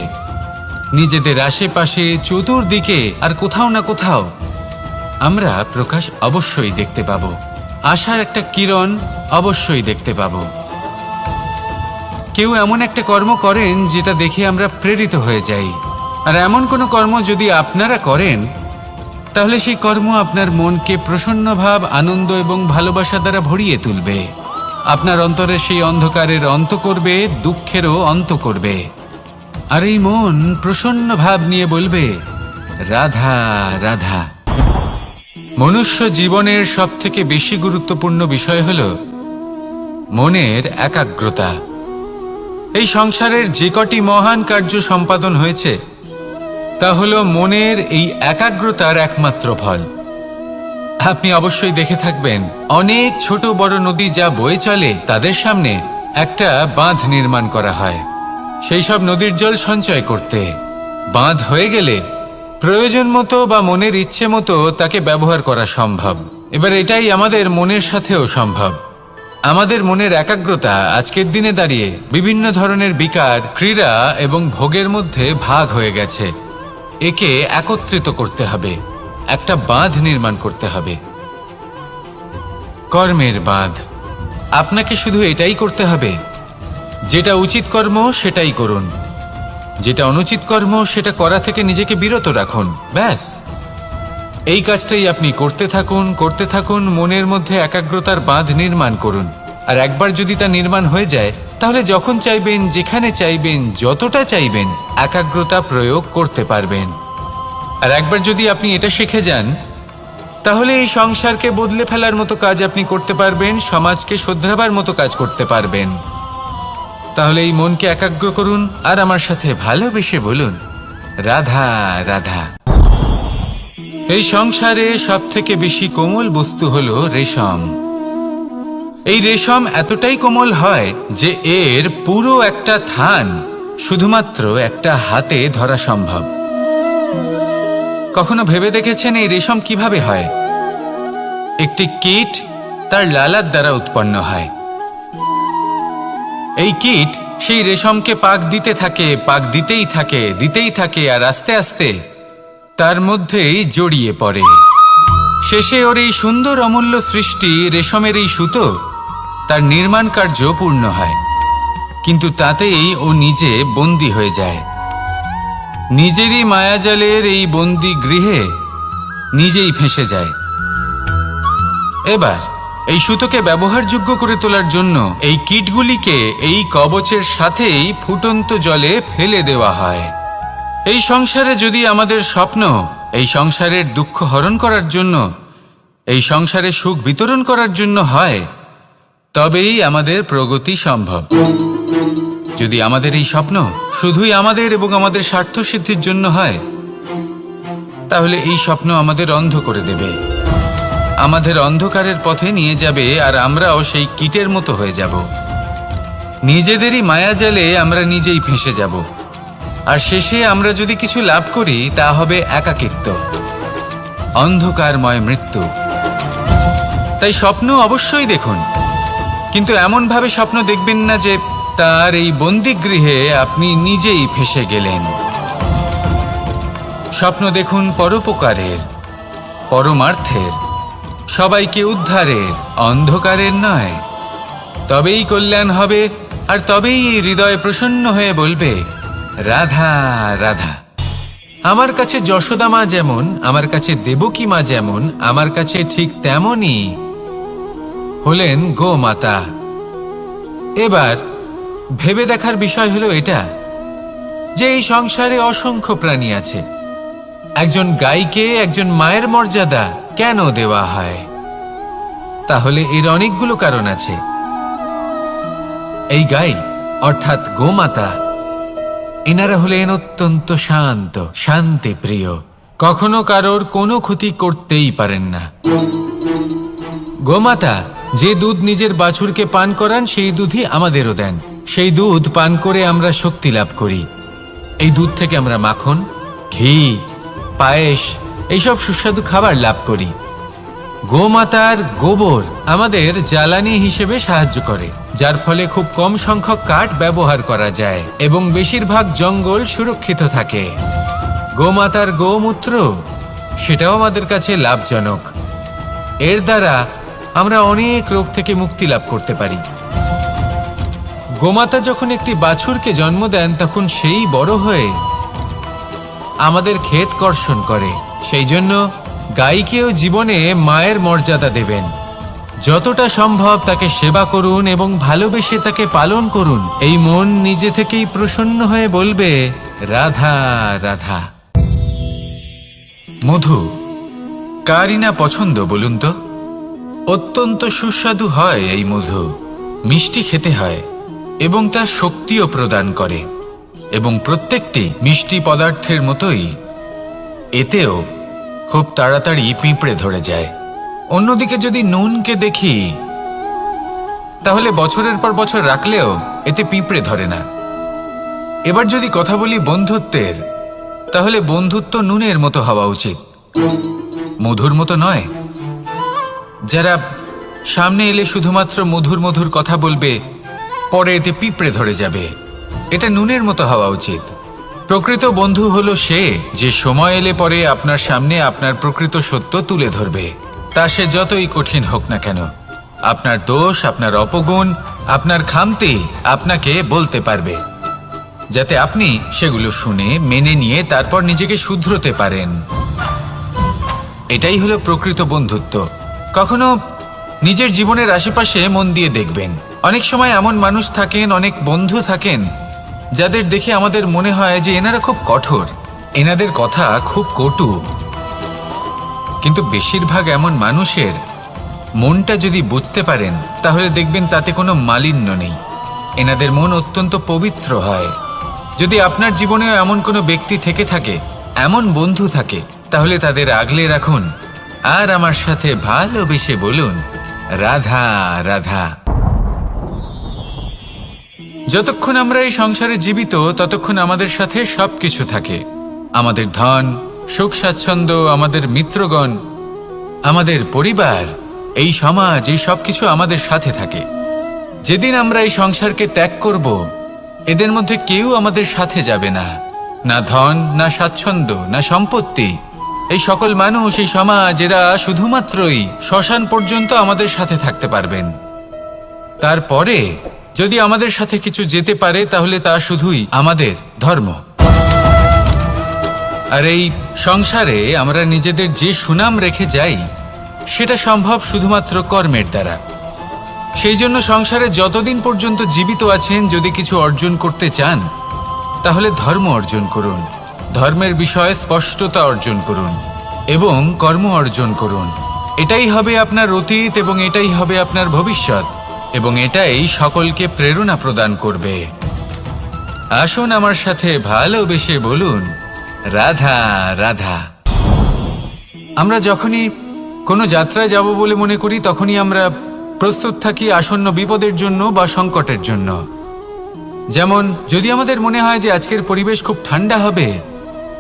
নিজেদের আশেপাশে চতুর্দিকে আর কোথাও না কোথাও আমরা প্রকাশ অবশ্যই দেখতে পাবো, আশার একটা কিরণ অবশ্যই দেখতে পাবো। কেউ এমন একটা কর্ম করেন যেটা দেখে আমরা প্রেরিত হয়ে যাই। আর এমন কোনো কর্ম যদি আপনারা করেন তাহলে সেই কর্ম আপনার মনকে প্রসন্ন ভাব, আনন্দ এবং ভালোবাসা দ্বারা ভরিয়ে তুলবে। আপনার অন্তরে সেই অন্ধকারের অন্ত করবে, দুঃখেরও অন্ত করবে। আর এই মন প্রসন্ন ভাব নিয়ে বলবে রাধা রাধা। মনুষ্য জীবনের সবথেকে বেশি গুরুত্বপূর্ণ বিষয় হল মনের একাগ্রতা। এই সংসারের যে কটি মহান কার্য সম্পাদন হয়েছে তা হল মনের এই একাগ্রতার একমাত্র ফল। আপনি অবশ্যই দেখে থাকবেন অনেক ছোট বড় নদী যা বয়ে চলে তাদের সামনে একটা বাঁধ নির্মাণ করা হয় সেই সব নদীর জল সঞ্চয় করতে। বাঁধ হয়ে গেলে প্রয়োজন মতো বা মনের ইচ্ছে মতো তাকে ব্যবহার করা সম্ভব। এবার এটাই আমাদের মনের সাথেও সম্ভব। আমাদের মনের একাগ্রতা আজকের দিনে দাঁড়িয়ে বিভিন্ন ধরনের বিকার, ক্রীড়া এবং ভোগের মধ্যে ভাগ হয়ে গেছে। একে একত্রিত করতে হবে, একটা বাঁধ নির্মাণ করতে হবে, কর্মের বাঁধ। আপনাকে শুধু এটাই করতে হবে, যেটা উচিত কর্ম সেটাই করুন, যেটা অনুচিত কর্ম সেটা করা থেকে নিজেকে বিরত রাখুন। ব্যাস, এই কাজটাই আপনি করতে থাকুন, করতে থাকুন। মনের মধ্যে একাগ্রতার বাঁধ নির্মাণ করুন। আর একবার যদি তা নির্মাণ হয়ে যায় তাহলে যখন চাইবেন, যেখানে চাইবেন, যতটা চাইবেন একাগ্রতা প্রয়োগ করতে পারবেন। আর একবার যদি আপনি এটা শিখে যান তাহলে এই সংসারকে বদলে ফেলার মতো কাজ আপনি করতে পারবেন, সমাজকে শোধরাবার মতো কাজ করতে পারবেন। তাহলে এই মনকে একাগ্র করুন আর আমার সাথে ভালোবেসে বলুন রাধা রাধা। এই সংসারে সবথেকে বেশি কোমল বস্তু হলো রেশম। এই রেশম এতটাই কোমল হয় যে এর পুরো একটা থান শুধুমাত্র একটা হাতে ধরা সম্ভব। কখনো ভেবে দেখেছেন এই রেশম কিভাবে হয়? একটি কীট তার লালার দ্বারা উৎপন্ন হয়। এই কীট সেই রেশমকে পাক দিতে থাকে, পাক দিতেই থাকে, দিতেই থাকে, আর আস্তে আস্তে তার মধ্যেই জড়িয়ে পড়ে। শেষে ওর এই সুন্দর অমূল্য সৃষ্টি রেশমের এই সুতো তার নির্মাণ কার্য পূর্ণ হয়। কিন্তু তাতেই ও নিজে বন্দী হয়ে যায়। নিজেরই মায়াজালের এই বন্দী গৃহে নিজেই ফেঁসে যায়। এবার এই সুতোকে ব্যবহারযোগ্য করে তোলার জন্য এই কীটগুলিকে এই কবচের সাথেই ফুটন্ত জলে ফেলে দেওয়া হয়। এই সংসারে যদি আমাদের স্বপ্ন এই সংসারের দুঃখ হরণ করার জন্য, এই সংসারে সুখ বিতরণ করার জন্য হয়, তবেই আমাদের প্রগতি সম্ভব। যদি আমাদের এই স্বপ্ন শুধুই আমাদের এবং আমাদের স্বার্থ সিদ্ধির জন্য হয় তাহলে এই স্বপ্ন আমাদের অন্ধ করে দেবে, আমাদের অন্ধকারের পথে নিয়ে যাবে, আর আমরাও সেই কীটের মতো হয়ে যাব। নিজেদেরই মায়াজালে আমরা নিজেই ফেঁসে যাব। আর শেষে আমরা যদি কিছু লাভ করি তা হবে একাকিত্ব, অন্ধকারময় মৃত্যু। তাই স্বপ্ন অবশ্যই দেখুন, কিন্তু এমনভাবে স্বপ্ন দেখবেন না যে তার এই বন্দিগৃহে আপনি নিজেই ফেঁসে গেলেন। স্বপ্ন দেখুন পরোপকারের, পরমার্থের, সবাইকে উদ্ধারের, অন্ধকারের নয়। তবেই কল্যাণ হবে, আর তবেই হৃদয় প্রসন্ন হয়ে বলবে, রাধা রাধা। আমার কাছে যশোদা মা যেমন, আমার কাছে দেবকী মা যেমন, আমার কাছে ঠিক তেমনই হলেন গোমাতা। এবার ভেবে দেখার বিষয় হলো এটা যে এই সংসারে অসংখ্য প্রাণী আছে, একজন গাইকে একজন মায়ের মর্যাদা কেন দেওয়া হয়? তাহলে এর অনেকগুলো কারণ আছে। এই গাই অর্থাৎ গোমাতা, এনারা হলেন অত্যন্ত শান্ত, শান্তিপ্রিয়, কখনো কারোর কোনো ক্ষতি করতেই পারেন না। গোমাতা যে দুধ নিজের বাছুরকে পান করান সেই দুধই আমাদেরও দেন। সেই দুধ পান করে আমরা শক্তি লাভ করি। এই দুধ থেকে আমরা মাখন, ঘি, পায়েস এইসব সুস্বাদু খাবার লাভ করি। গোমাতার গোবর আমাদের জ্বালানি হিসেবে সাহায্য করে, যার ফলে খুব কম সংখ্যক কাঠ ব্যবহার করা যায় এবং বেশিরভাগ জঙ্গল সুরক্ষিত থাকে। গোমাতার গোমূত্র সেটাও আমাদের কাছে লাভজনক। এর দ্বারা আমরা অনেক রোগ থেকে মুক্তি লাভ করতে পারি। গোমাতা যখন একটি বাছুরকে জন্ম দেন তখন সেই বড় হয়ে আমাদের ক্ষেত কর্ষণ করে। সেই জন্য গাইকেও জীবনে মায়ের মর্যাদা দেবেন। যতটা সম্ভব তাকে সেবা করুন এবং ভালোবেসে তাকে পালন করুন। এই মন নিজে থেকেই প্রসন্ন হয়ে বলবে, রাধা রাধা। মধু কারই না পছন্দ বলুন তো? অত্যন্ত সুস্বাদু হয় এই মধু, মিষ্টি খেতে হয় এবং তা শক্তিও প্রদান করে। এবং প্রত্যেকটি মিষ্টি পদার্থের মতোই এতেও খুব তাড়াতাড়ি পিঁপড়ে ধরে যায়। অন্যদিকে যদি নুনকে দেখি তাহলে বছরের পর বছর রাখলেও এতে পিঁপড়ে ধরে না। এবার যদি কথা বলি বন্ধুত্বের, তাহলে বন্ধুত্ব নুনের মতো হওয়া উচিত, মধুর মতো নয়। যারা সামনে এলে শুধুমাত্র মধুর মধুর কথা বলবে, পরে এতে পিঁপড়ে ধরে যাবে, এটা নুনের মতো হওয়া উচিত। প্রকৃত বন্ধু হলো সে যে সময় এলে পরে আপনার সামনে আপনার প্রকৃত সত্য তুলে ধরবে, তা সে যতই কঠিন হোক না কেন। আপনার দোষ, আপনার অপগুণ, আপনার খামতি আপনাকে বলতে পারবে, যাতে আপনি সেগুলো শুনে মেনে নিয়ে তারপর নিজেকে শুধরোতে পারেন। এটাই হলো প্রকৃত বন্ধুত্ব। কখনো নিজের জীবনের আশেপাশে মন দিয়ে দেখবেন, অনেক সময় এমন মানুষ থাকেন, অনেক বন্ধু থাকেন যাদের দেখে আমাদের মনে হয় যে এনারা খুব কঠোর, এনাদের কথা খুব কটু। কিন্তু বেশিরভাগ এমন মানুষের মনটা যদি বুঝতে পারেন তাহলে দেখবেন তাতে কোনো মালিন্য নেই, এনাদের মন অত্যন্ত পবিত্র হয়। যদি আপনার জীবনেও এমন কোনো ব্যক্তি থেকে থাকে, এমন বন্ধু থাকে, তাহলে তাদের আগলে রাখুন আর আমার সাথে ভালোবেসে বলুন, রাধা রাধা। যতক্ষণ আমরা এই সংসারে জীবিত ততক্ষণ আমাদের সাথে সবকিছু থাকে, আমাদের ধন, সুখ স্বাচ্ছন্দ্য, আমাদের মিত্রগণ, আমাদের পরিবার, এই সমাজ, এই সবকিছু আমাদের সাথে থাকে। যেদিন আমরা এই সংসারকে ত্যাগ করব, এদের মধ্যে কেউ আমাদের সাথে যাবে না, না ধন, না স্বাচ্ছন্দ্য, না সম্পত্তি। এই সকল মানুষ, এই সমাজ, এরা শুধুমাত্রই শ্মশান পর্যন্ত আমাদের সাথে থাকতে পারবেন। তারপরে যদি আমাদের সাথে কিছু যেতে পারে তাহলে তা শুধুই আমাদের ধর্ম। আর এই সংসারে আমরা নিজেদের যে সুনাম রেখে যাই সেটা সম্ভব শুধুমাত্র কর্মের দ্বারা। সেই জন্য সংসারে যতদিন পর্যন্ত জীবিত আছেন, যদি কিছু অর্জন করতে চান তাহলে ধর্ম অর্জন করুন, ধর্মের বিষয়ে স্পষ্টতা অর্জন করুন এবং কর্ম অর্জন করুন। এটাই হবে আপনার অতীত এবং এটাই হবে আপনার ভবিষ্যৎ, এবং এটাই সকলকে প্রেরণা প্রদান করবে। আসুন আমার সাথে ভালোবেসে বলুন, রাধা রাধা। আমরা যখনই কোনো যাত্রায় যাব বলে মনে করি তখনই আমরা প্রস্তুত থাকি আসন্ন বিপদের জন্য বা সংকটের জন্য। যেমন যদি আমাদের মনে হয় যে আজকের পরিবেশ খুব ঠান্ডা হবে,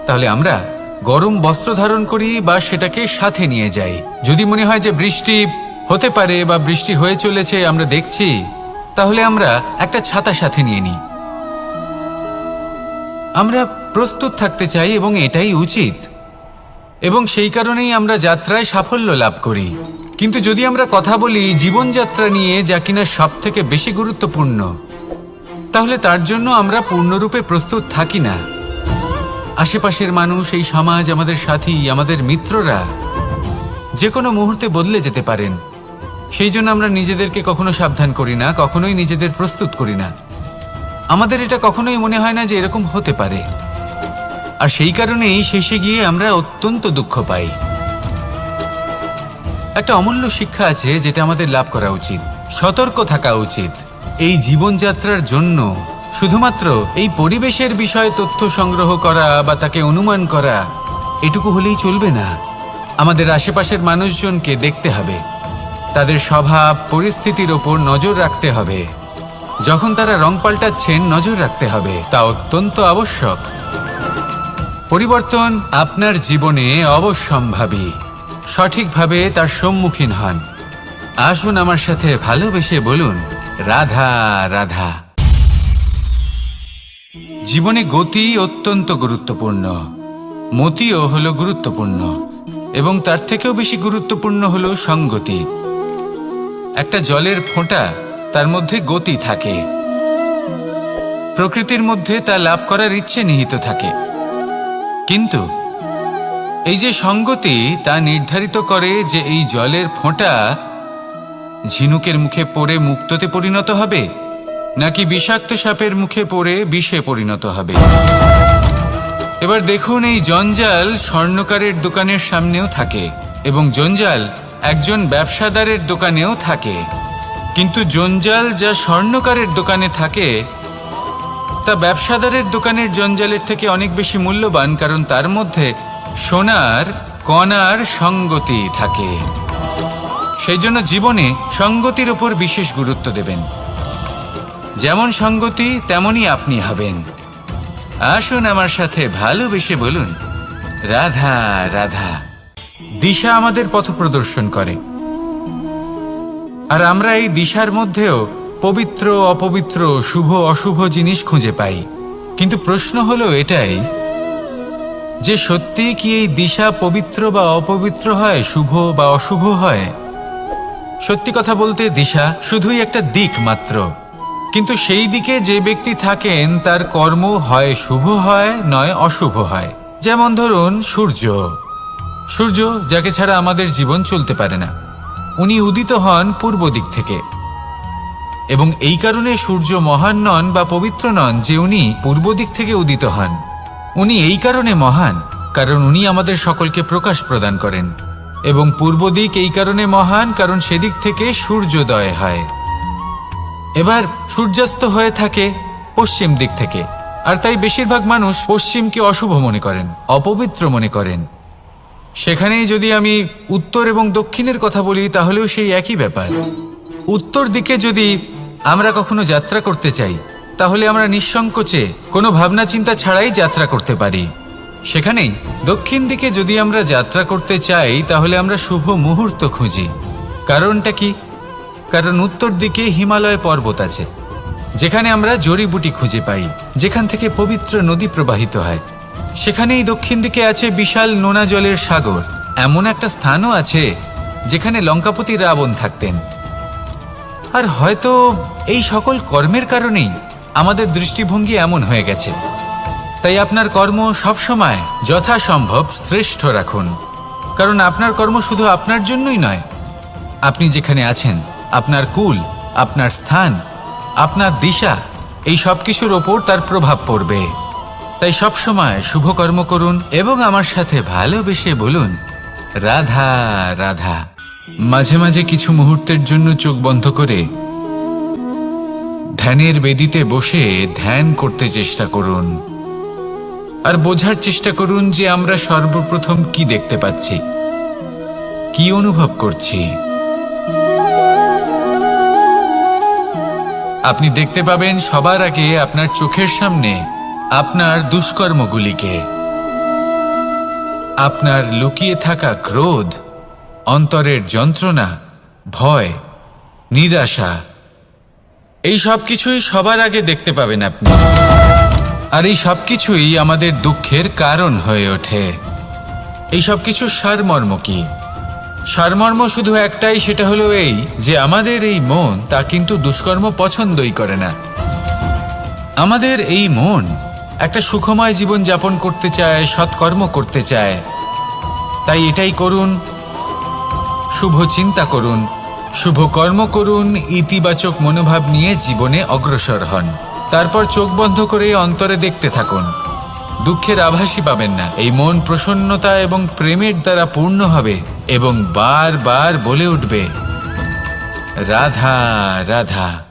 তাহলে আমরা গরম বস্ত্র ধারণ করি বা সেটাকে সাথে নিয়ে যাই। যদি মনে হয় যে বৃষ্টি হতে পারে বা বৃষ্টি হয়ে চলেছে, আমরা দেখছি, তাহলে আমরা একটা ছাতা সাথে নিয়ে নিই। আমরা প্রস্তুত থাকতে চাই এবং এটাই উচিত, এবং সেই কারণেই আমরা যাত্রায় সাফল্য লাভ করি। কিন্তু যদি আমরা কথা বলি জীবনযাত্রা নিয়ে, যা কিনা সব থেকে বেশি গুরুত্বপূর্ণ, তাহলে তার জন্য আমরা পূর্ণরূপে প্রস্তুত থাকি না। আশেপাশের মানুষ, এই সমাজ, আমাদের সাথী, আমাদের মিত্ররা যে কোনো মুহূর্তে বদলে যেতে পারেন। সেই জন্য আমরা নিজেদেরকে কখনো সাবধান করি না, কখনোই নিজেদের প্রস্তুত করি না। আমাদের এটা কখনোই মনে হয় না যে এরকম হতে পারে, আর সেই কারণেই শেষে গিয়ে আমরা অত্যন্ত দুঃখ পাই। একটা অমূল্য শিক্ষা আছে যেটা আমাদের লাভ করা উচিত। সতর্ক থাকা উচিত। এই জীবনযাত্রার জন্য শুধুমাত্র এই পরিবেশের বিষয়ে তথ্য সংগ্রহ করা বা তাকে অনুমান করা এটুকু হলেই চলবে না। আমাদের আশেপাশের মানুষজনকে দেখতে হবে, তাদের স্বভাব পরিস্থিতির ওপর নজর রাখতে হবে। যখন তারা রং পাল্টাচ্ছেন নজর রাখতে হবে, তা অত্যন্ত আবশ্যক। পরিবর্তন আপনার জীবনে অবশ্যম্ভাবী। সঠিকভাবে তার সম্মুখীন হন। আসুন আমার সাথে ভালোবেসে বলুন, রাধা রাধা। জীবনে গতি অত্যন্ত গুরুত্বপূর্ণ, মতিও হলো গুরুত্বপূর্ণ, এবং তার থেকেও বেশি গুরুত্বপূর্ণ হলো সঙ্গতি। একটা জলের ফোঁটা, তার মধ্যে গতি থাকে। প্রকৃতির মধ্যে তা লাভ করার ইচ্ছে নিহিত থাকে, কিন্তু এই যে সঙ্গতি তা নির্ধারিত করে যে এই জলের ফোঁটা ঝিনুকের মুখে পড়ে মুক্তোতে পরিণত হবে, নাকি বিষাক্ত সাপের মুখে পড়ে বিষে পরিণত হবে। এবার দেখুন, এই জঞ্জাল স্বর্ণকারের দোকানের সামনেও থাকে, এবং জঞ্জাল একজন ব্যবসাদারের দোকানেও থাকে। কিন্তু জঞ্জাল যা স্বর্ণকারের দোকানে থাকে তা ব্যবসাদারের দোকানের জঞ্জালের থেকে অনেক বেশি মূল্যবান, কারণ তার মধ্যে সোনার কণার সঙ্গতি থাকে। সেই জন্য জীবনে সঙ্গতির উপর বিশেষ গুরুত্ব দেবেন। যেমন সঙ্গতি তেমনই আপনি হবেন। আসুন আমার সাথে ভালোবেসে বলুন, রাধা রাধা। দিশা আমাদের পথ প্রদর্শন করে, আর আমরা এই দিশার মধ্যেও পবিত্র অপবিত্র, শুভ অশুভ জিনিস খুঁজে পাই। কিন্তু প্রশ্ন হলো এটাই যে সত্যি কি এই দিশা পবিত্র বা অপবিত্র হয়, শুভ বা অশুভ হয়? সত্যি কথা বলতে দিশা শুধুই একটা দিক মাত্র, কিন্তু সেই দিকে যে ব্যক্তি থাকেন তার কর্ম হয় শুভ হয়, নয় অশুভ হয়। যেমন ধরুন সূর্য, যাকে ছাড়া আমাদের জীবন চলতে পারে না। উনি উদিত হন পূর্ব দিক থেকে, এবং এই কারণে সূর্য মহান নন বা পবিত্র নন যে উনি পূর্ব দিক থেকে উদিত হন। উনি এই কারণে মহান কারণ উনি আমাদের সকলকে প্রকাশ প্রদান করেন, এবং পূর্ব দিক এই কারণে মহান কারণ সেদিক থেকে সূর্যোদয় হয়। এবার সূর্যাস্ত হয়ে থাকে পশ্চিম দিক থেকে, আর তাই বেশিরভাগ মানুষ পশ্চিমকে অশুভ মনে করেন, অপবিত্র মনে করেন। সেখানেই যদি আমি উত্তর এবং দক্ষিণের কথা বলি তাহলেও সেই একই ব্যাপার। উত্তর দিকে যদি আমরা কখনো যাত্রা করতে চাই তাহলে আমরা নিঃসংকোচে কোনো ভাবনা চিন্তা ছাড়াই যাত্রা করতে পারি। সেখানেই দক্ষিণ দিকে যদি আমরা যাত্রা করতে চাই তাহলে আমরা শুভ মুহূর্ত খুঁজি। কারণটা কি? কারণ উত্তর দিকে হিমালয় পর্বত আছে, যেখানে আমরা জড়িবুটি খুঁজে পাই, যেখান থেকে পবিত্র নদী প্রবাহিত হয়। সেখানেই দক্ষিণ দিকে আছে বিশাল নোনা জলের সাগর। এমন একটা স্থানও আছে যেখানে লঙ্কাপতি রাবণ থাকতেন। আর হয়তো এই সকল কর্মের কারণেই আমাদের দৃষ্টিভঙ্গি এমন হয়ে গেছে। তাই আপনার কর্ম সবসময় যথাসম্ভব শ্রেষ্ঠ রাখুন, কারণ আপনার কর্ম শুধু আপনার জন্যই নয়। আপনি যেখানে আছেন, আপনার কুল, আপনার স্থান, আপনার দিশা, এই সব কিছুর ওপর তার প্রভাব পড়বে। তাই সবসময় শুভ কর্ম করুন এবং আমার সাথে ভালোবেসে বলুন, রাধা রাধা। মাঝে মাঝে কিছু মুহূর্তের জন্য চোখ বন্ধ করে ধ্যানের বেদিতে বসে ধ্যান করতে চেষ্টা করুন, আর বোঝার চেষ্টা করুন যে আমরা সর্বপ্রথম কি দেখতে পাচ্ছি, কি অনুভব করছি। আপনি দেখতে পাবেন সবার আগে আপনার চোখের সামনে আপনার দুষ্কর্মগুলিকে, আপনার লুকিয়ে থাকা ক্রোধ, অন্তরের যন্ত্রণা, ভয়, নিরাশা, এই সব কিছুই সবার আগে দেখতে পাবেন আপনি। আর এই সব কিছুই আমাদের দুঃখের কারণ হয়ে ওঠে। এই সব কিছুর সারমর্ম কি? সারমর্ম শুধু একটাই, সেটা হলো এই যে আমাদের এই মন তা কিন্তু দুষ্কর্ম পছন্দই করে না। আমাদের এই মন একটা সুখময় জীবন যাপন করতে চায়, সৎকর্ম করতে চায়। তাই এটাই করুন, শুভ চিন্তা করুন, শুভ কর্ম করুন, ইতিবাচক মনোভাব নিয়ে জীবনে অগ্রসর হন। তারপর চোখ বন্ধ করে অন্তরে দেখতে থাকুন, দুঃখের আভাসই পাবেন না। এই মন প্রসন্নতা এবং প্রেমের দ্বারা পূর্ণ হবে এবং বারবার বলে উঠবে, রাধা রাধা।